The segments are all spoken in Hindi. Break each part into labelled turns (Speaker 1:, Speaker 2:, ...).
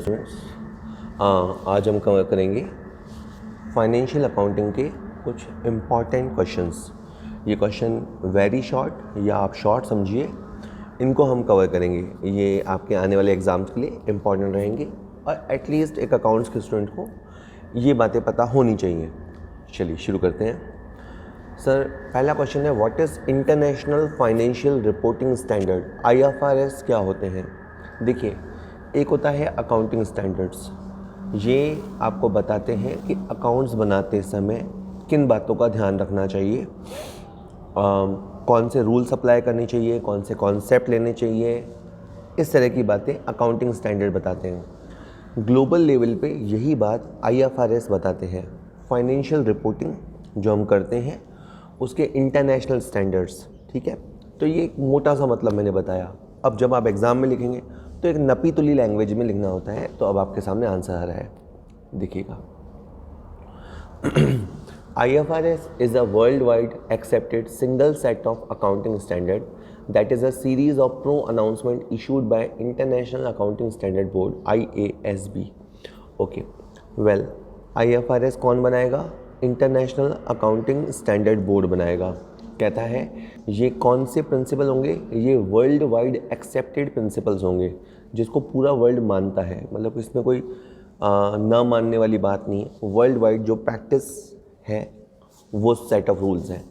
Speaker 1: स्टूडेंट्स, आज हम कवर करेंगे फाइनेंशियल अकाउंटिंग के कुछ इम्पॉर्टेंट क्वेश्चंस। ये क्वेश्चन वेरी शॉर्ट या आप शॉर्ट समझिए, इनको हम कवर करेंगे। ये आपके आने वाले एग्ज़ाम्स के लिए इम्पॉर्टेंट रहेंगे और एटलीस्ट एक अकाउंट्स के स्टूडेंट को ये बातें पता होनी चाहिए। चलिए शुरू करते हैं। सर, पहला क्वेश्चन है, what is international financial reporting standard? IFRS क्या होते हैं? देखिए, एक होता है अकाउंटिंग स्टैंडर्ड्स। ये आपको बताते हैं कि अकाउंट्स बनाते समय किन बातों का ध्यान रखना चाहिए, कौन से रूल्स अप्लाई करने चाहिए, कौन से कॉन्सेप्ट लेने चाहिए, इस तरह की बातें अकाउंटिंग स्टैंडर्ड बताते हैं। ग्लोबल लेवल पे यही बात IFRS बताते हैं। फाइनेंशियल रिपोर्टिंग जो हम करते हैं उसके इंटरनेशनल स्टैंडर्ड्स, ठीक है। तो ये एक मोटा सा मतलब मैंने बताया। अब जब आप एग्ज़ाम में लिखेंगे तो एक नपी तुली लैंग्वेज में लिखना होता है। तो अब आपके सामने आंसर आ रहा है, देखिएगा। IFRS is a worldwide accepted single set of accounting standard that is a series of pro-announcement issued by International Accounting Standard Board IASB. Okay, well, IFRS कौन बनाएगा? इंटरनेशनल अकाउंटिंग स्टैंडर्ड बोर्ड बनाएगा। कहता है ये कौन से प्रिंसिपल होंगे? ये वर्ल्ड वाइड एक्सेप्टेड प्रिंसिपल्स होंगे, जिसको पूरा वर्ल्ड मानता है। मतलब इसमें कोई ना मानने वाली बात नहीं है। वर्ल्ड वाइड जो प्रैक्टिस है वो सेट ऑफ रूल्स है।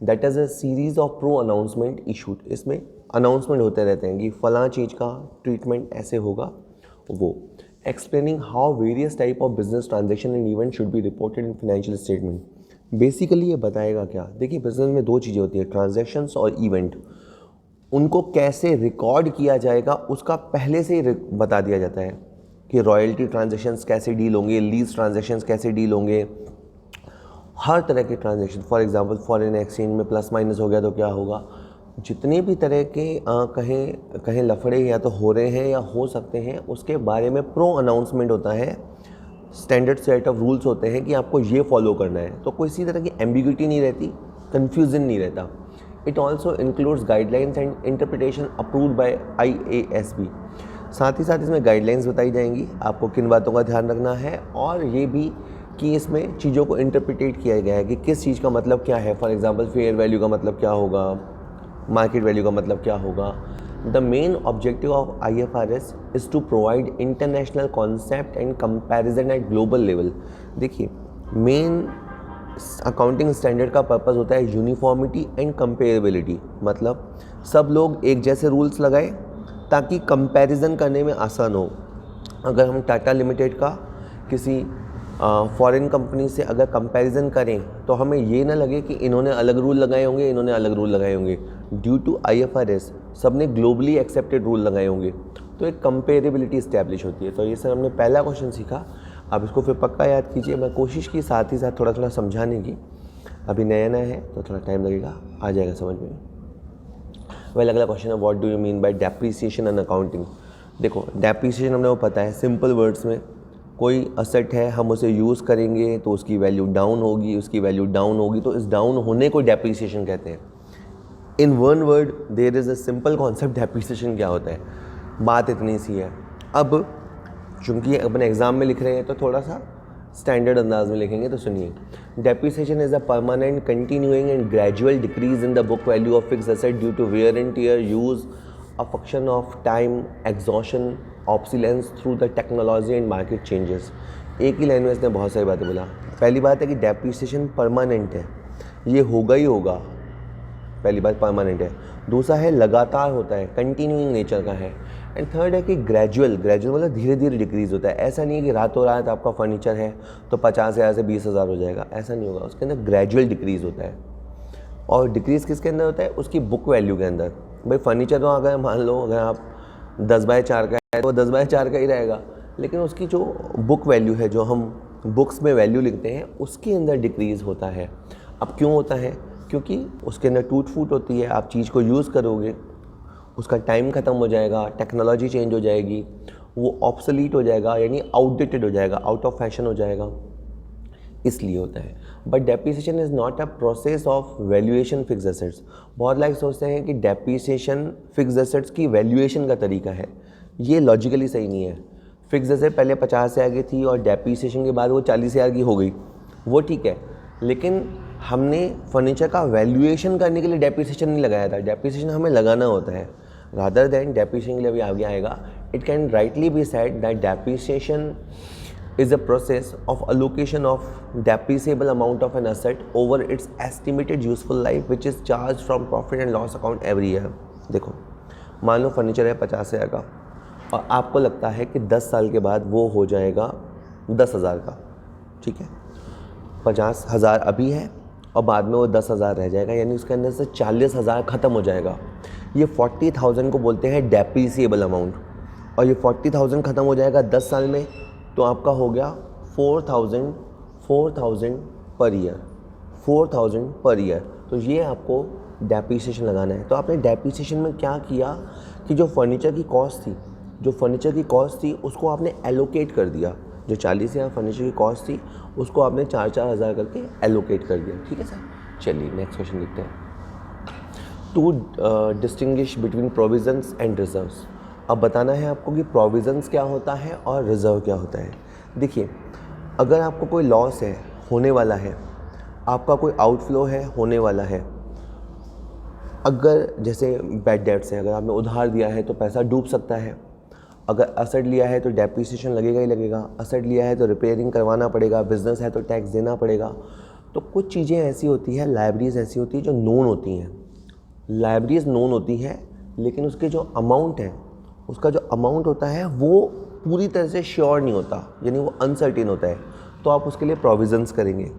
Speaker 1: That is a series of pro announcement issued. इसमें अनाउंसमेंट होते रहते हैं कि फलां चीज़ का ट्रीटमेंट ऐसे होगा। वो explaining how various type of business transaction and event should be reported in financial statement. Basically ये बताएगा क्या? देखिए, बिजनेस में दो चीज़ें होती हैं, ट्रांजैक्शंस और इवेंट। उनको कैसे रिकॉर्ड किया जाएगा उसका पहले से ही बता दिया जाता है कि रॉयल्टी ट्रांजैक्शंस कैसे डील होंगे, लीज ट्रांजैक्शंस कैसे डील होंगे, हर तरह के transaction. For example foreign exchange में प्लस माइनस हो गया तो क्या होगा। जितने भी तरह के कहें लफड़े या तो हो रहे हैं या हो सकते हैं, उसके बारे में प्रो अनाउंसमेंट होता है। स्टैंडर्ड सेट ऑफ रूल्स होते हैं कि आपको ये फॉलो करना है। तो कोई सी तरह की एम्बिग्यूटी नहीं रहती, कन्फ्यूजन नहीं रहता। It also includes guidelines and interpretation approved by IASB। साथ ही साथ इसमें गाइडलाइंस बताई जाएंगी, आपको किन बातों का ध्यान रखना है, और ये भी कि इसमें चीज़ों को इंटरप्रिटेट किया गया है कि किस चीज़ का मतलब क्या है। फॉर एग्जांपल फेयर वैल्यू का मतलब क्या होगा, मार्केट वैल्यू का मतलब क्या होगा। The main objective of IFRS is to provide international concept and comparison at global level. देखिए, मेन अकाउंटिंग स्टैंडर्ड का पर्पस होता है यूनिफॉर्मिटी एंड कंपेरेबिलिटी। मतलब सब लोग एक जैसे रूल्स लगाए ताकि कंपैरिजन करने में आसान हो। अगर हम टाटा लिमिटेड का किसी फॉरेन कंपनी से अगर कंपैरिजन करें तो हमें ये ना लगे कि इन्होंने अलग रूल लगाए होंगे, इन्होंने अलग रूल लगाए होंगे। ड्यू टू IFRS सब ने ग्लोबली एक्सेप्टेड रूल लगाए होंगे, तो एक कंपेरेबिलिटी इस्टेब्लिश होती है। तो ये सर हमने पहला क्वेश्चन सीखा। अब इसको फिर पक्का याद कीजिए। मैं कोशिश की साथ ही साथ थोड़ा थोड़ा समझाने की। अभी नया नया है तो थोड़ा टाइम लगेगा, आ जाएगा समझ में। वेल, अगला क्वेश्चन है, what do you mean by depreciation and accounting? देखो, डेप्रिसिएशन हमने वो पता है, सिंपल वर्ड्स में कोई असेट है, हम उसे यूज़ करेंगे तो उसकी वैल्यू डाउन होगी, उसकी वैल्यू डाउन होगी तो इस डाउन होने को डेप्रिसिएशन कहते हैं। In one word there is a simple concept, depreciation क्या होता है। बात इतनी सी है। अब चूंकि अपने एग्जाम में लिख रहे हैं तो थोड़ा सा स्टैंडर्ड अंदाज में लिखेंगे, तो सुनिए। Depreciation is a permanent, continuing and gradual decrease in the book value of fix asset due to wear and tear, use, a function of time, exhaustion, obsolescence through the technology and market changes. एक ही लाइन में इसने बहुत सारी बातें बोला। पहली बात है कि डेप्रिसिएशन परमानेंट है, ये होगा ही होगा। पहली बात परमानेंट है। दूसरा है लगातार होता है, कंटिन्यूइंग नेचर का है। एंड थर्ड है कि ग्रेजुअल मतलब धीरे धीरे डिक्रीज़ होता है। ऐसा नहीं है कि रातों रात आपका फर्नीचर है तो 50,000 से 20,000 हो जाएगा, ऐसा नहीं होगा। उसके अंदर ग्रेजुअल डिक्रीज़ होता है। और डिक्रीज़ किसके अंदर होता है? उसकी बुक वैल्यू के अंदर। भाई फर्नीचर तो अगर मान लो अगर आप 10x4 का है तो 10x4 का ही रहेगा, लेकिन उसकी जो बुक वैल्यू है, जो हम बुक्स में वैल्यू लिखते हैं, उसके अंदर डिक्रीज़ होता है। अब क्यों होता है? क्योंकि उसके अंदर टूट फूट होती है। आप चीज़ को यूज़ करोगे, उसका टाइम ख़त्म हो जाएगा, टेक्नोलॉजी चेंज हो जाएगी, वो ऑब्सोलीट हो जाएगा, यानी आउटडेटेड हो जाएगा, आउट ऑफ फैशन हो जाएगा, इसलिए होता है। But depreciation is not a process of valuation fix assets. बहुत लाइक सोचते हैं कि डेप्रिसिएशन फिक्स एसेट्स की वैल्यूएशन का तरीका है, ये लॉजिकली सही नहीं है। फिक्स जैसे पहले 50,000 की थी और डेप्रीसिएशन के बाद वो 40,000 की हो गई, वो ठीक है, लेकिन हमने फर्नीचर का वैल्यूएशन करने के लिए डेप्रीसिएशन नहीं लगाया था। डेप्रीसिएशन हमें लगाना होता है, रादर देन डेप्रीसिएशन के लिए अभी आगे आएगा। It can rightly be said that depreciation is a process of allocation of depreciable amount of an asset over its estimated useful life which is charged from profit and loss account every year। देखो, मान लो फर्नीचर है 50,000 का और आपको लगता है कि 10 साल के बाद वो हो जाएगा 10,000 का, ठीक है, 50,000 अभी है और बाद में वो 10,000 रह जाएगा, यानी उसके अंदर से 40,000 ख़त्म हो जाएगा। ये 40,000 को बोलते हैं डेप्रीसिएबल अमाउंट, और ये 40,000 ख़त्म हो जाएगा 10 साल में, तो आपका हो गया 4,000 पर ईयर, 4,000 पर ईयर। तो ये आपको डेप्रीसिएशन लगाना है। तो आपने डेप्रीसिएशन में क्या किया कि जो फर्नीचर की कॉस्ट थी उसको आपने एलोकेट कर दिया। जो 40,000 फर्नीचर की कॉस्ट थी उसको आपने 4-4 हज़ार करके एलोकेट कर दिया, ठीक है सर। चलिए नेक्स्ट क्वेश्चन देखते हैं। To distinguish between provisions and reserves. अब बताना है आपको कि प्रोविजंस क्या होता है और रिज़र्व क्या होता है। देखिए, अगर आपको कोई लॉस है, होने वाला है, आपका कोई आउटफ्लो है, होने वाला है, अगर जैसे बैड डेट्स है, अगर आपने उधार दिया है तो पैसा डूब सकता है, अगर असेट लिया है तो डेप्रीसिएशन लगेगा ही लगेगा, असेट लिया है तो रिपेयरिंग करवाना पड़ेगा, बिजनेस है तो टैक्स देना पड़ेगा। तो कुछ चीज़ें ऐसी होती है, लाइब्रेरीज ऐसी होती है जो नोन होती हैं, लाइब्रेरीज नोन होती हैं, लेकिन उसके जो अमाउंट है, उसका जो अमाउंट होता है वो पूरी तरह से श्योर नहीं होता, यानी वो अनसर्टेन होता है, तो आप उसके लिए प्रोविजंस करेंगे।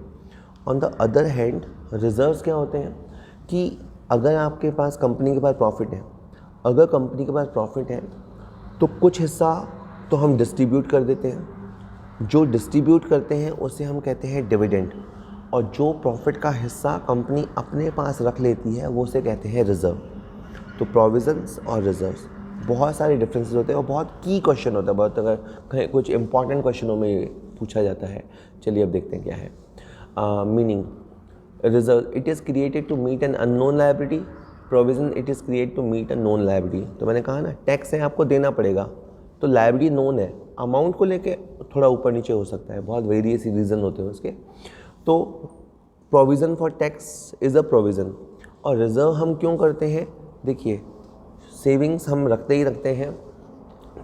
Speaker 1: On the other hand reserves क्या होते हैं कि अगर आपके पास कंपनी के पास प्रॉफिट है, अगर कंपनी के पास प्रॉफिट है तो कुछ हिस्सा तो हम डिस्ट्रीब्यूट कर देते हैं, जो डिस्ट्रीब्यूट करते हैं उसे हम कहते हैं डिविडेंड, और जो प्रॉफिट का हिस्सा कंपनी अपने पास रख लेती है वो उसे कहते हैं रिजर्व। तो प्रोविजंस और रिजर्व्स बहुत सारे डिफरेंसेस होते हैं और बहुत की क्वेश्चन होता है, बहुत अगर कुछ इंपॉर्टेंट क्वेश्चनों में पूछा जाता है। चलिए अब देखते हैं क्या है meaning. Reserve, it is created to meet an unknown liability, provision, it is created to meet a known liability. तो मैंने कहा ना, टैक्स है, आपको देना पड़ेगा, तो लायबिलिटी नोन है, अमाउंट को लेके थोड़ा ऊपर नीचे हो सकता है, बहुत वेरियस रीज़न होते हैं उसके। तो provision for tax is a provision. और रिज़र्व हम क्यों करते हैं? देखिए, सेविंग्स हम रखते ही रखते हैं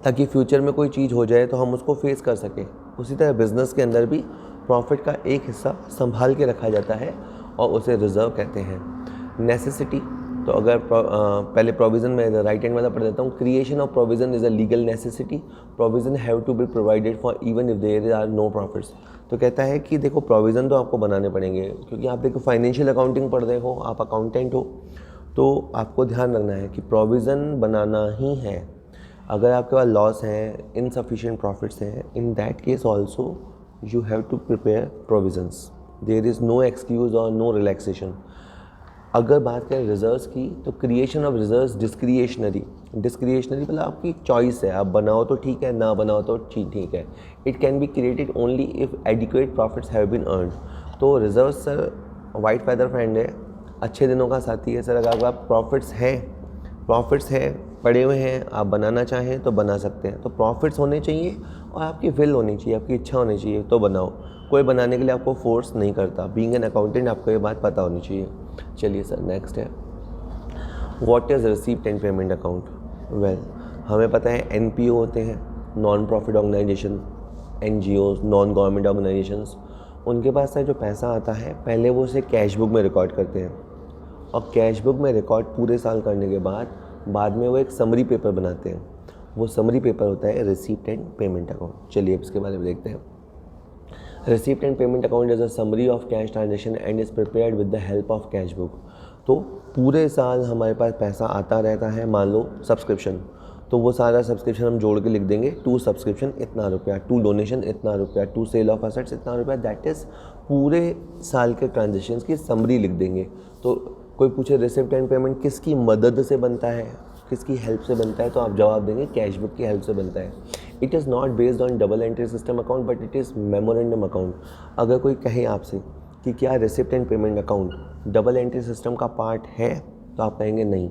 Speaker 1: ताकि फ्यूचर में कोई चीज़ हो जाए तो हम उसको फेस कर सकें। उसी तरह बिज़नेस के अंदर भी प्रॉफिट का एक हिस्सा संभाल के रखा जाता है और उसे रिज़र्व कहते हैं। नेसेसिटी, तो अगर पहले प्रोविज़न में राइट हैंड वाला पढ़ देता हूँ। Creation of provision is a legal necessity, provision have to be provided for even if there are no profits. तो कहता है कि देखो, प्रोविज़न तो आपको बनाने पड़ेंगे, क्योंकि आप देखो फाइनेंशियल अकाउंटिंग पढ़ रहे हो, आप अकाउंटेंट हो, तो आपको ध्यान रखना है कि प्रोविज़न बनाना ही है। अगर आपके पास लॉस है, इनसफिशिएंट प्रॉफिट्स हैं, in that case also you have to prepare provisions, there is no excuse और नो रिलैक्सेशन। अगर बात करें रिजर्व्स की, तो क्रिएशन ऑफ रिजर्व्स डिस्क्रिएशनरी मतलब आपकी चॉइस है, आप बनाओ तो ठीक है, ना बनाओ तो ठीक है। It can be created only if adequate profits have been earned. तो reserves sir white feather friend है, अच्छे दिनों का साथी है सर। अगर आप प्रॉफिट्स हैं पड़े हुए हैं, आप बनाना चाहें तो बना सकते हैं। तो प्रॉफिट्स होने चाहिए और आपकी विल होनी चाहिए, आपकी इच्छा होनी चाहिए, तो बनाओ। कोई बनाने के लिए आपको फोर्स नहीं करता। बीइंग एन अकाउंटेंट आपको ये बात पता होनी चाहिए। चलिए सर, नेक्स्ट है, what is receipt and payment account. Well, हमें पता है NPO होते हैं, non profit organisation, NGOs, non government organisations. उनके पास से जो पैसा आता है, पहले वो उसे कैश बुक में रिकॉर्ड करते हैं, और कैश बुक में रिकॉर्ड पूरे साल करने के बाद में वो एक समरी पेपर बनाते हैं। वो समरी पेपर होता है रिसीप्ट एंड पेमेंट अकाउंट। चलिए अब इसके बारे में देखते हैं। Receipt and payment account is a summary of cash transaction and is prepared with the help of cash book. तो पूरे साल हमारे पास पैसा आता रहता है, मान लो सब्सक्रिप्शन, तो वो सारा सब्सक्रिप्शन हम जोड़ के लिख देंगे, टू सब्सक्रिप्शन इतना रुपया, टू डोनेशन इतना रुपया, टू सेल ऑफ असेट्स इतना रुपया। दैट इज़ पूरे साल के ट्रांजेक्शन्स की समरी लिख देंगे। तो कोई पूछे रिसिप्ट एंड पेमेंट किसकी मदद से बनता है, किसकी हेल्प से बनता है, तो आप जवाब देंगे कैश बुक की हेल्प से बनता है। It is not based on double entry system account but it is memorandum account. अगर कोई कहे आपसे कि क्या receipt and payment account double entry system का पार्ट है, तो आप कहेंगे नहीं।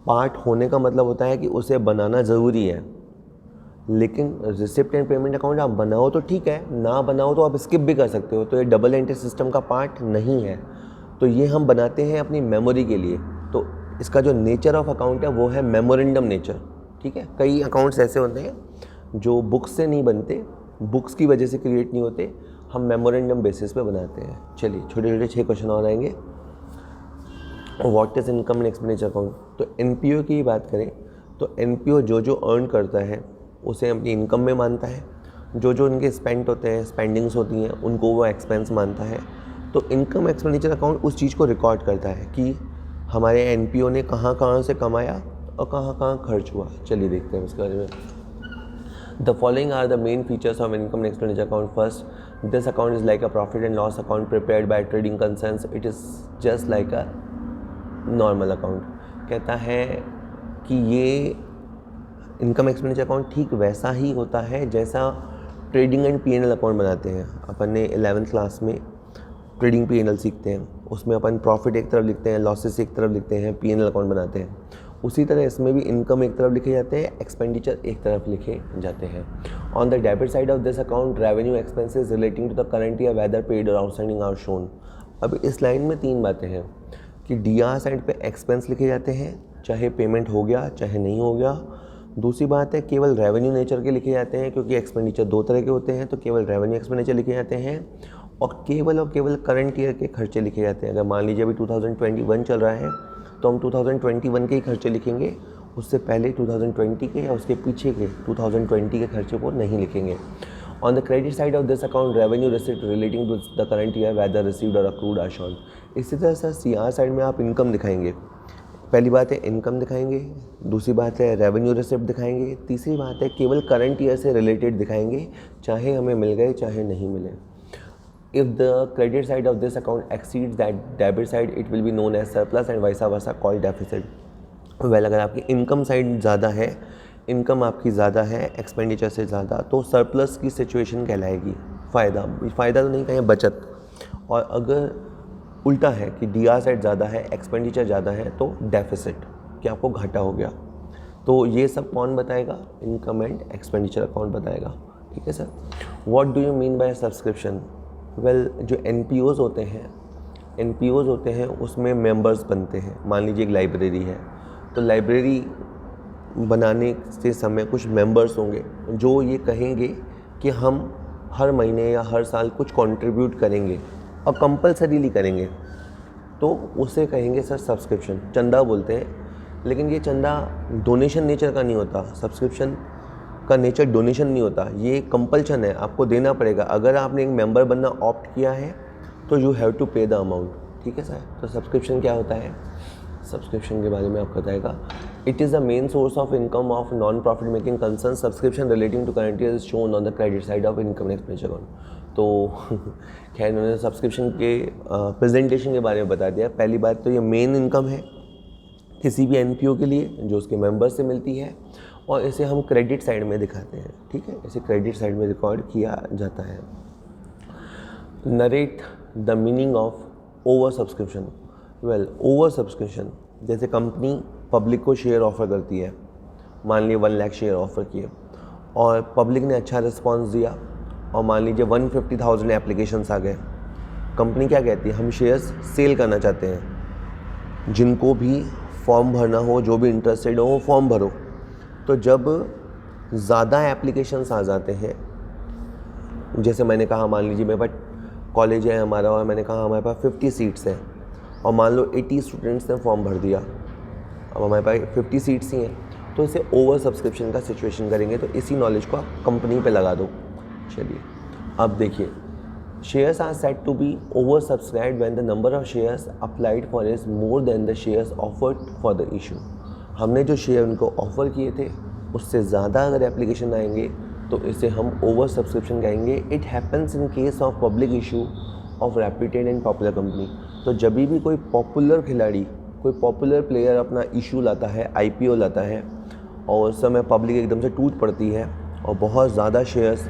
Speaker 1: पार्ट होने का मतलब होता है कि उसे बनाना ज़रूरी है, लेकिन रिसिप्ट एंड पेमेंट अकाउंट आप बनाओ तो ठीक है, ना बनाओ तो आप स्किप भी कर सकते हो, तो ये डबल एंट्री सिस्टम का पार्ट नहीं है। तो ये हम बनाते हैं अपनी मेमोरी के लिए। तो इसका जो नेचर ऑफ अकाउंट है वो है मेमोरेंडम नेचर, ठीक है। कई अकाउंट्स ऐसे होते हैं जो बुक्स से नहीं बनते, बुक्स की वजह से क्रिएट नहीं होते, हम मेमोरेंडम बेसिस पे बनाते हैं। चलिए छोटे छोटे 6 क्वेश्चन और आएंगे। What is income and expenditure account. तो एनपीओ की बात करें तो एनपीओ जो जो अर्न करता है उसे अपनी इनकम में मानता है, जो जो उनके स्पेंड होते हैं, स्पेंडिंग्स होती हैं, उनको वो एक्सपेंस मानता है। तो इनकम एक्सपेंडिचर अकाउंट उस चीज़ को रिकॉर्ड करता है कि हमारे एनपीओ ने कहाँ कहाँ से कमाया और कहाँ कहाँ खर्च हुआ। चलिए देखते हैं उसके बारे में। The following are the main features of income and expenditure account. First, this account is like a profit and loss account prepared by trading concerns. It is just like a normal account. कहता है कि ये इनकम एक्सपेंडिचर अकाउंट ठीक वैसा ही होता है जैसा ट्रेडिंग एंड पीएनएल अकाउंट बनाते हैं। अपन ने 11th क्लास में ट्रेडिंग पीएनएल सीखते हैं, उसमें अपन प्रॉफिट एक तरफ लिखते हैं, लॉसेस एक तरफ लिखते हैं, पीएनएल अकाउंट बनाते हैं। उसी तरह इसमें भी इनकम एक तरफ लिखे जाते हैं, एक्सपेंडिचर एक तरफ लिखे जाते हैं। On the debit side of this account revenue expenses relating to the current year whether paid और आउटस्टैंडिंग आर शोन। अब इस लाइन में 3 बातें हैं कि डीआर साइड पे एक्सपेंस लिखे जाते हैं, चाहे पेमेंट हो गया चाहे नहीं हो गया। दूसरी बात है केवल रेवेन्यू नेचर के लिखे जाते हैं, क्योंकि एक्सपेंडिचर 2 तरह के होते हैं, तो केवल रेवेन्यू एक्सपेंडिचर लिखे जाते हैं और केवल करंट ईयर के खर्चे लिखे जाते हैं। अगर मान लीजिए अभी 2021 चल रहा है तो हम 2021 के ही खर्चे लिखेंगे, उससे पहले 2020 के या उसके पीछे के 2020 के खर्चे को नहीं लिखेंगे। On the credit side of this account revenue receipt relating to the current year whether received और अक्रूड आर शोन। इसी तरह से सीआर साइड में आप इनकम दिखाएंगे। पहली बात है इनकम दिखाएंगे, दूसरी बात है रेवेन्यू रिसिप्ट दिखाएंगे, तीसरी बात है केवल करंट ईयर से रिलेटेड दिखाएंगे, चाहे हमें मिल गए चाहे नहीं मिले। If the credit side of this account exceeds that debit side, it will be known as surplus and vice versa called deficit. Well, अगर आपकी इनकम साइड ज़्यादा है, इनकम आपकी ज़्यादा है एक्सपेंडिचर से ज़्यादा, तो सरप्लस की सिचुएशन कहलाएगी, फ़ायदा तो नहीं कहें, बचत। और अगर उल्टा है कि डीआर साइड ज़्यादा है, एक्सपेंडिचर ज़्यादा है, तो डेफिसिट, कि आपको घाटा हो गया। तो ये सब कौन बताएगा? इनकम एंड एक्सपेंडिचर अकाउंट बताएगा, ठीक है sir. What do you mean by subscription? Well, जो एनपीओज़ होते हैं उसमें मेंबर्स बनते हैं। मान लीजिए एक लाइब्रेरी है, तो लाइब्रेरी बनाने से समय कुछ मेंबर्स होंगे जो ये कहेंगे कि हम हर महीने या हर साल कुछ कंट्रीब्यूट करेंगे और कंपलसरीली करेंगे, तो उसे कहेंगे सर सब्सक्रिप्शन, चंदा बोलते हैं। लेकिन ये चंदा डोनेशन नेचर का नहीं होता, सब्सक्रिप्शन का नेचर डोनेशन नहीं होता, ये कंपल्शन है, आपको देना पड़ेगा। अगर आपने एक मेंबर बनना ऑप्ट किया है तो यू हैव टू पे द अमाउंट, ठीक है सर। तो सब्सक्रिप्शन क्या होता है? सब्सक्रिप्शन के बारे में आपको बताएगा। It is the main source of income of non profit making concern. Subscription relating to current year is shown on the credit side of income expenditure account. तो खैर इन्होंने सब्सक्रिप्शन के प्रेजेंटेशन के बारे में बता दिया। पहली बात तो ये मेन इनकम है किसी भी एनपीओ के लिए जो उसके मेंबर से मिलती है, और इसे हम क्रेडिट साइड में दिखाते हैं, ठीक है, इसे क्रेडिट साइड में रिकॉर्ड किया जाता है। Narrate the meaning of over subscription. Well, over subscription जैसे कंपनी पब्लिक को शेयर ऑफ़र करती है, मान लीजिए 1 लाख शेयर ऑफ़र किए और पब्लिक ने अच्छा रिस्पॉन्स दिया और मान लीजिए 150,000 एप्लीकेशंस आ गए। कंपनी क्या कहती है? हम शेयर्स सेल करना चाहते हैं, जिनको भी फॉर्म भरना हो, जो भी इंटरेस्टेड हो वो फॉर्म भरो। तो जब ज़्यादा एप्लीकेशंस आ जाते हैं, जैसे मैंने कहा मान लीजिए मेरे पास कॉलेज है हमारा और मैंने कहा हमारे पास 50 सीट्स हैं और मान लो 80 स्टूडेंट्स ने फॉर्म भर दिया, अब हमारे पास 50 सीट्स ही हैं, तो इसे ओवर सब्सक्रिप्शन का सिचुएशन करेंगे। तो इसी नॉलेज को आप कंपनी पे लगा दो। चलिए अब देखिए, shares are set to be over subscribed when the number of shares applied for is more than the shares offered for the issue. हमने जो शेयर उनको ऑफ़र किए थे उससे ज़्यादा अगर एप्लीकेशन आएंगे तो इसे हम ओवर सब्सक्रिप्शन कहेंगे। It happens in case of public issue of reputed and popular company. तो जब भी कोई पॉपुलर खिलाड़ी, कोई पॉपुलर प्लेयर अपना इशू लाता है, आईपीओ लाता है, और उस समय पब्लिक एकदम से टूट पड़ती है और बहुत ज़्यादा शेयर्स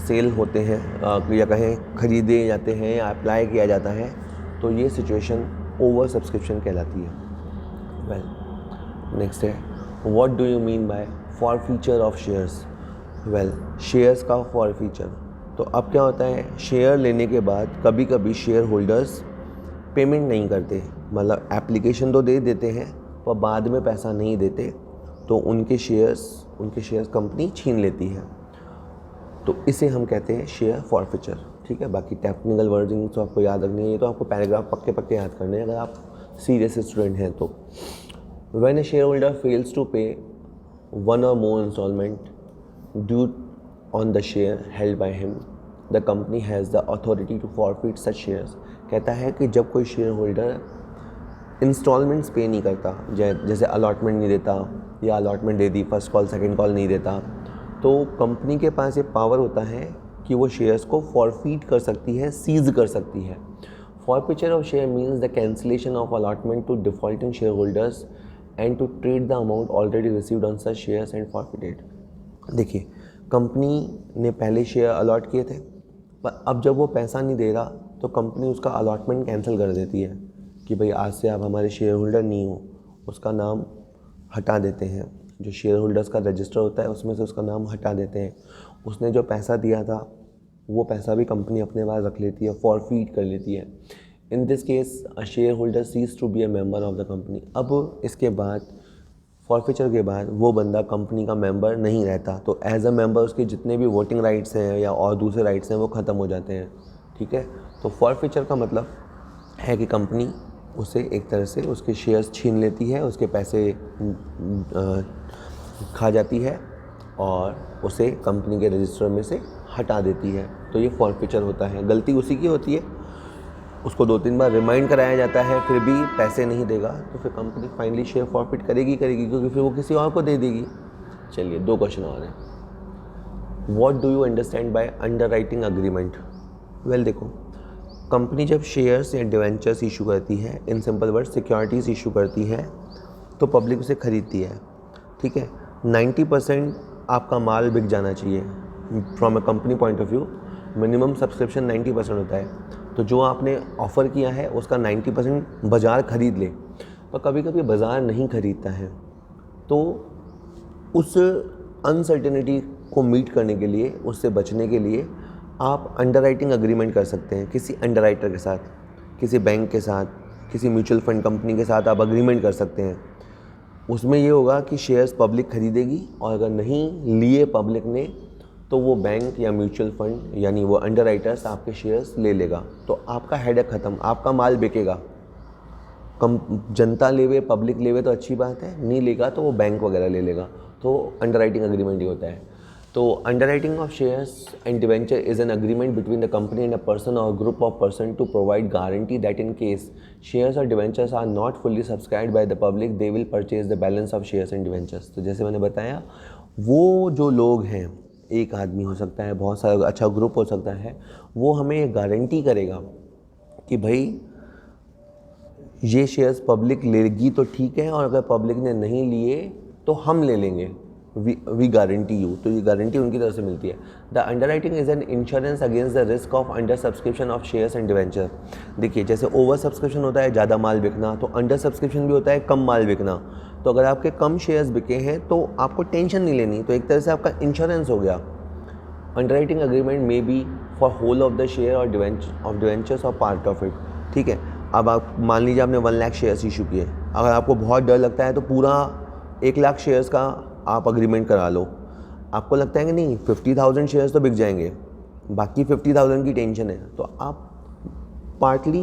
Speaker 1: सेल होते हैं या कहें खरीदे जाते हैं या अप्लाई किया जाता है, तो ये सिचुएशन ओवर सब्सक्रिप्शन कहलाती है। वेल, नेक्स्ट है what do you mean by forfeiture of shares. Well shares का फॉरफीचर। तो अब क्या होता है, शेयर लेने के बाद कभी कभी शेयर होल्डर्स पेमेंट नहीं करते, मतलब एप्लीकेशन तो दे देते हैं पर बाद में पैसा नहीं देते, तो उनके शेयर्स कंपनी छीन लेती है। तो इसे हम कहते हैं शेयर फॉरफीचर। ठीक है, बाकी टेक्निकल वर्डिंग तो आपको याद रखनी है, ये तो आपको पैराग्राफ पक्के पक्के याद करने हैं अगर आप सीरियस स्टूडेंट हैं तो। When a share holder fails to pay one और more instalment due on the share held by him, the company has the authority to forfeit such shares. कहता है कि जब कोई शेयर होल्डर इंस्टॉलमेंट्स पे नहीं करता, जैसे अलॉटमेंट नहीं देता या allotment they the first call second call नहीं देता, तो कंपनी के पास ये पावर होता है कि वो शेयर्स को फॉरफीट कर सकती है, सीज कर सकती है। Forfeiture of share means the cancellation of allotment to defaulting share holders and to trade the amount already received on such shares and forfeited. देखिए, कंपनी ने पहले शेयर अलॉट किए थे, पर अब जब वो पैसा नहीं दे रहा तो कंपनी उसका अलॉटमेंट कैंसिल कर देती है कि भाई आज से आप हमारे शेयर होल्डर नहीं हो, उसका नाम हटा देते हैं। जो शेयर होल्डर्स का रजिस्टर होता है उसमें से उसका नाम हटा देते हैं। उसने जो पैसा दिया था वो पैसा भी कंपनी अपने पास रख लेती है, फॉरफीट कर लेती है। In this case a share holder cease to be a member of the company. अब इसके बाद फॉरफीचर के बाद वो बंदा कंपनी का मेंबर नहीं रहता, तो एज अ मेंबर उसके जितने भी वोटिंग राइट्स हैं या और दूसरे राइट्स हैं वो ख़त्म हो जाते हैं। ठीक है, तो फॉरफीचर का मतलब है कि कंपनी उसे एक तरह से उसके शेयर्स छीन लेती है, उसके पैसे खा जाती है और उसे कंपनी के रजिस्टर में से हटा देती है। तो ये फॉरफीचर होता है। गलती उसी की होती है, उसको 2-3 बार रिमाइंड कराया जाता है, फिर भी पैसे नहीं देगा तो फिर कंपनी फाइनली शेयर फॉरफिट करेगी क्योंकि फिर वो किसी और को दे देगी। चलिए 2 क्वेश्चन और हैं। What do you understand by under writing agreement? Well देखो, कंपनी जब शेयर्स या डिवेंचर्स इशू करती है, in simple word securities issue करती है, तो पब्लिक उसे खरीदती है। ठीक है, 90% आपका माल बिक जाना चाहिए from a company point of view. Minimum subscription 90% होता है, तो जो आपने ऑफ़र किया है उसका 90% बाज़ार खरीद ले। पर कभी कभी बाज़ार नहीं खरीदता है, तो उस अनसर्टेनिटी को मीट करने के लिए, उससे बचने के लिए आप अंडरराइटिंग अग्रीमेंट कर सकते हैं किसी अंडरराइटर के साथ, किसी बैंक के साथ, किसी म्यूचुअल फंड कंपनी के साथ आप अग्रीमेंट कर सकते हैं। उसमें ये होगा कि शेयर्स पब्लिक खरीदेगी और अगर नहीं लिए पब्लिक ने तो वो बैंक या म्यूचुअल फंड यानी वो अंडरराइटर्स आपके शेयर्स ले लेगा, तो आपका हेडेक ख़त्म, आपका माल बिकेगा। जनता लेवे, पब्लिक लेवे तो अच्छी बात है, नहीं लेगा तो वो बैंक वगैरह ले लेगा। तो अंडरराइटिंग अग्रीमेंट ही होता है। तो underwriting of shares and debenture is an agreement between the company and a person और group of person to provide guarantee that in case shares और debentures are not fully subscribed by the public they will purchase the balance of shares and debentures. तो जैसे मैंने बताया, वो जो लोग हैं, एक आदमी हो सकता है, बहुत सारा अच्छा ग्रुप हो सकता है, वो हमें गारंटी करेगा कि भाई ये शेयर्स पब्लिक लेगी तो ठीक है, और अगर पब्लिक ने नहीं लिए तो हम ले लेंगे, वी गारंटी यू। तो ये गारंटी उनकी तरफ से मिलती है। The underwriting is an insurance against the risk of under subscription of shares and debenture. देखिए, जैसे ओवर सब्सक्रिप्शन होता है ज़्यादा माल बिकना, तो अंडर सब्सक्रिप्शन भी होता है कम माल बिकना। तो अगर आपके कम शेयर्स बिके हैं तो आपको टेंशन नहीं लेनी, तो एक तरह से आपका इंश्योरेंस हो गया। Underwriting agreement may be for whole of the share और डिवेंचर्स और पार्ट ऑफ इट। ठीक है, अब आप मान लीजिए आपने 1 लाख शेयर्स इशू किए, अगर आपको बहुत डर लगता है तो पूरा 1 लाख शेयर्स का आप अग्रीमेंट करा लो। आपको लगता है कि नहीं 50,000 शेयर्स तो बिक जाएंगे, बाकी 50,000 की टेंशन है, तो आप पार्टली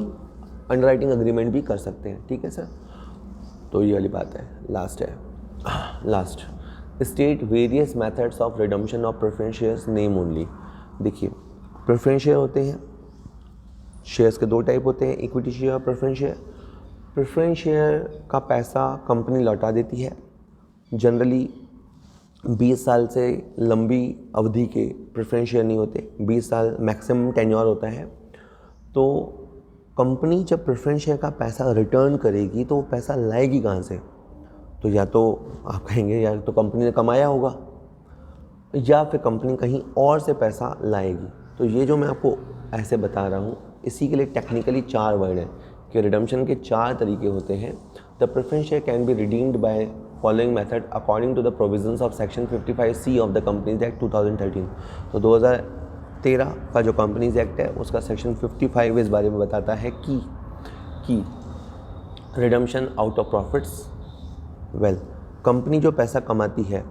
Speaker 1: अंडरराइटिंग अग्रीमेंट भी कर सकते हैं। ठीक है सर, तो ये वाली बात है। Last state various methods of redemption of preference shares name only. देखिए, प्रेफरेंस शेयर होते हैं, शेयर्स के 2 टाइप होते हैं, इक्विटी शेयर और प्रेफरेंस शेयर। प्रेफरेंस शेयर का पैसा कंपनी लौटा देती है। जनरली 20 साल से लंबी अवधि के प्रेफरेंस शेयर नहीं होते, 20 साल मैक्सिमम टेन्योर होता है। तो कंपनी जब प्रेफरेंस शेयर का पैसा रिटर्न करेगी तो वो पैसा लाएगी कहाँ से? तो या तो आप कहेंगे यार तो कंपनी ने कमाया होगा, या फिर कंपनी कहीं और से पैसा लाएगी। तो ये जो मैं आपको ऐसे बता रहा हूँ, इसी के लिए टेक्निकली 4 वर्ड हैं कि रिडम्पशन के 4 तरीके होते हैं। The preference share can be redeemed by following method according to the provisions of section 55C of the companies act 2013। तो 2013 का जो कंपनीज एक्ट है उसका सेक्शन 55 इस बारे में बताता है कि redemption out of profits, well company जो पैसा कमाती है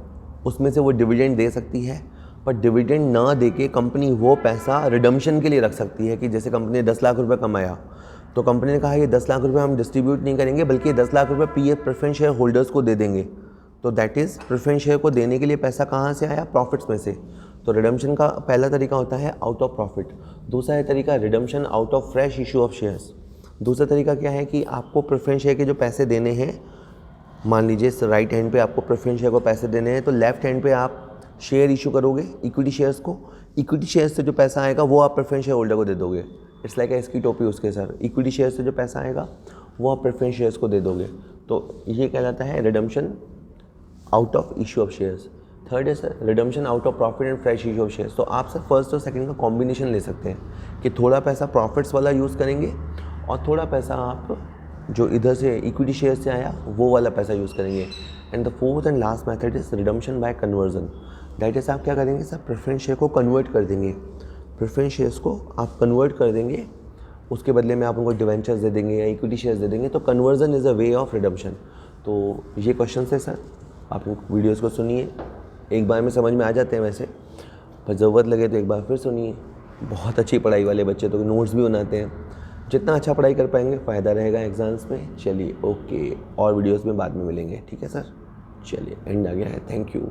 Speaker 1: उसमें से वो डिविडेंड दे सकती है, पर डिविडेंड ना देके कंपनी वो पैसा रिडम्पशन के लिए रख सकती है। कि जैसे कंपनी ने 10 लाख रुपए कमाया तो कंपनी ने कहा ये 10 लाख रुपए हम डिस्ट्रीब्यूट नहीं करेंगे बल्कि ये 10 लाख रुपए प्रेफरेंस शेयर होल्डर्स को दे देंगे। तो दैट इज़ प्रेफरेंस शेयर को देने के लिए पैसा कहाँ से आया? प्रॉफिट्स में से। तो रिडम्पशन का पहला तरीका होता है आउट ऑफ प्रॉफिट। दूसरा है तरीका redemption out of fresh issue of shares. दूसरा तरीका क्या है कि आपको प्रेफरेंस शेयर के जो पैसे देने हैं, मान लीजिए राइट हैंड पे आपको प्रेफरेंस शेयर को पैसे देने हैं, तो लेफ्ट हैंड पे आप शेयर इशू करोगे इक्विटी शेयर्स को। इक्विटी शेयर्स से जो पैसा आएगा वो आप प्रेफरेंस शेयर होल्डर को दे दोगे। इट्स लाइक इसकी टोपी उसके सर। इक्विटी शेयर्स से जो पैसा आएगा वो आप प्रेफरेंस शेयर्स को दे दोगे। तो ये कहलाता है redemption out of issue of shares. Third है sir redemption out of profit and fresh issue of shares. तो आप सर फर्स्ट और सेकंड का कॉम्बिनेशन ले सकते हैं कि थोड़ा पैसा प्रॉफिट्स वाला यूज़ करेंगे और थोड़ा पैसा आप जो इधर से इक्विटी शेयर से आया वो वाला पैसा यूज़ करेंगे। And the fourth and last method is redemption bye conversion. That is आप क्या करेंगे सर? प्रेफरेंस शेयर को कन्वर्ट कर देंगे। प्रेफरेंस शेयर्स को आप कन्वर्ट कर देंगे, उसके बदले में आप उनको डिवेंचर्स दे देंगे या इक्विटी शेयर्स दे देंगे। तो conversion is a way of redemption. तो ये क्वेश्चन है सर, आप वीडियोज़ को सुनिए, एक बार में समझ में आ जाते हैं वैसे, पर ज़रूरत लगे तो एक बार फिर सुनिए। बहुत अच्छी पढ़ाई वाले बच्चे तो नोट्स भी बनाते हैं। जितना अच्छा पढ़ाई कर पाएंगे फ़ायदा रहेगा एग्ज़ाम्स में। चलिए ओके, और वीडियोस में बाद में मिलेंगे, ठीक है सर। चलिए एंड आ गया है, थैंक यू।